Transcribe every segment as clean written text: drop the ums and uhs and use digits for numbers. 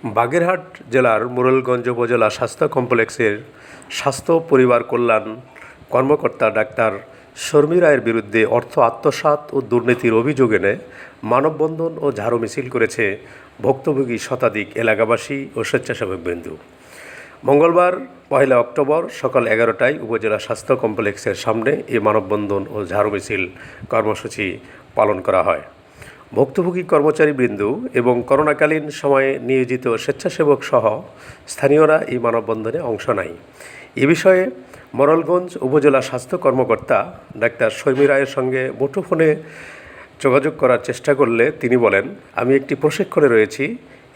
বাগেরহাট জেলার মোরেলগঞ্জ উপজেলা স্বাস্থ্য কমপ্লেক্সের স্বাস্থ্য পরিবার কল্যাণ কর্মকর্তা ডাক্তার শর্মী রায়ের বিরুদ্ধে অর্থ আত্মসাৎ ও দুর্নীতির অভিযোগ এনে মানববন্ধন ও ঝাড়ু মিছিল করেছে ভুক্তভোগী শতাধিক এলাকাবাসী ও স্বেচ্ছাসেবকবৃন্দ। মঙ্গলবার 1 অক্টোবর সকাল 11টায় উপজেলা স্বাস্থ্য কমপ্লেক্সের সামনে এই মানববন্ধন ও ঝাড়ু মিছিল কর্মসূচি পালন করা হয়। ভুক্তভোগী কর্মচারীবৃন্দ এবং করোনাকালীন সময়ে নিয়োজিত স্বেচ্ছাসেবক সহ স্থানীয়রা এই মানববন্ধনে অংশ নেয়। এ বিষয়ে মোরেলগঞ্জ উপজেলা স্বাস্থ্য কর্মকর্তা ডাক্তার শর্মী রায়ের সঙ্গে মুঠোফোনে যোগাযোগ করার চেষ্টা করলে তিনি বলেন, আমি একটি প্রশিক্ষণে রয়েছি,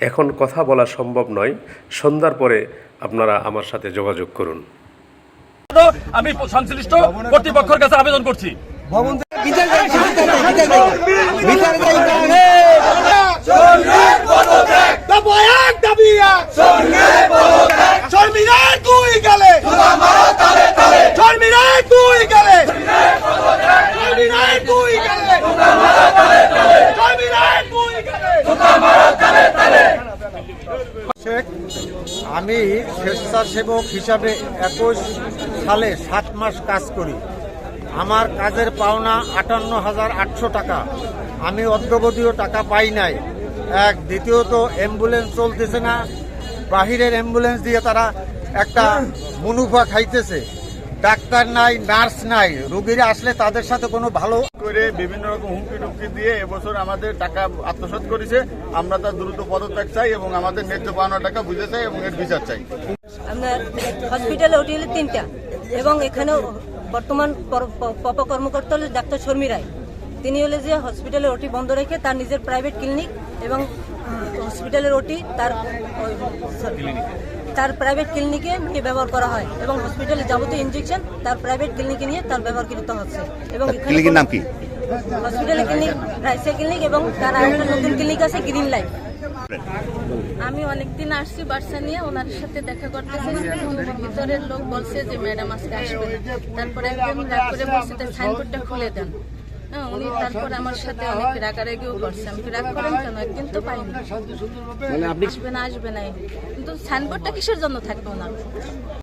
এখন কথা বলা সম্ভব নয়, সন্ধ্যার পরে আপনারা আমার সাথে যোগাযোগ করুন। আমি সংশ্লিষ্ট কর্তৃপক্ষের কাছে আবেদন করছি। আমি স্বেচ্ছাসেবক হিসাবে 21 সালে 7 মাস কাজ করি। আমার কাজের পাওনা 58,800 টাকা। আমি অদ্যবধিও টাকা পাই নাই। দ্বিতীয়ত অ্যাম্বুলেন্স চলতেছে না, বাহিরের অ্যাম্বুলেন্স দিয়ে তারা একটা মুনাফা খাইতেছে। ডাক্তার নাই, নার্স নাই, রোগীরা আসলে তাদের সাথে কোনো ভালো করে বিভিন্ন রকম হুমকি টুমকি দিয়ে এবছর আমাদের টাকা আত্মসাৎ করেছে। আমরা তার দ্রুত পদত্যাগ চাই এবং আমাদের ন্যায্য পাওনা টাকা বুঝে চাই এবং এর বিচার চাই। আমরা হসপিটালে ওটি হলো 3টা এবং এখানেও বর্তমান কর্মকর্তা হল ডাক্তার শর্মী রায়। তিনি হলে যে হসপিটালের ওটি বন্ধ রেখে তার নিজের প্রাইভেট ক্লিনিক এবং হসপিটালের ওটি তার প্রাইভেট ক্লিনিকে নিয়ে ব্যবহার করা হয় এবং হসপিটালে যাবতীয় ইনজেকশন তার প্রাইভেট ক্লিনিকে নিয়ে তার ব্যবহার করা হচ্ছে। এবং ক্লিনিকের নাম কি? হসপিটালের ক্লিনিক রাইসিয়া ক্লিনিক এবং তার আরেকটা নতুন ক্লিনিক আছে গ্রিন লাইফ। আমি অনেকদিন আসছি বাচ্চা নিয়ে, ওনার সাথে দেখা করতেছি। ভিতরের লোক বলছে যে ম্যাডাম আজকে আসবে, তারপরে একদম রাগ করে বলছে সাইনবোর্ডটা খুলে দেন। উনি তারপর আমার সাথে অনেক রাগারাগিও করছে। আমি রাগ করেন কেন, একদিন তো পাইনি, আসবে না কিন্তু সাইনবোর্ডটা কিসের জন্য থাকবে ওনার?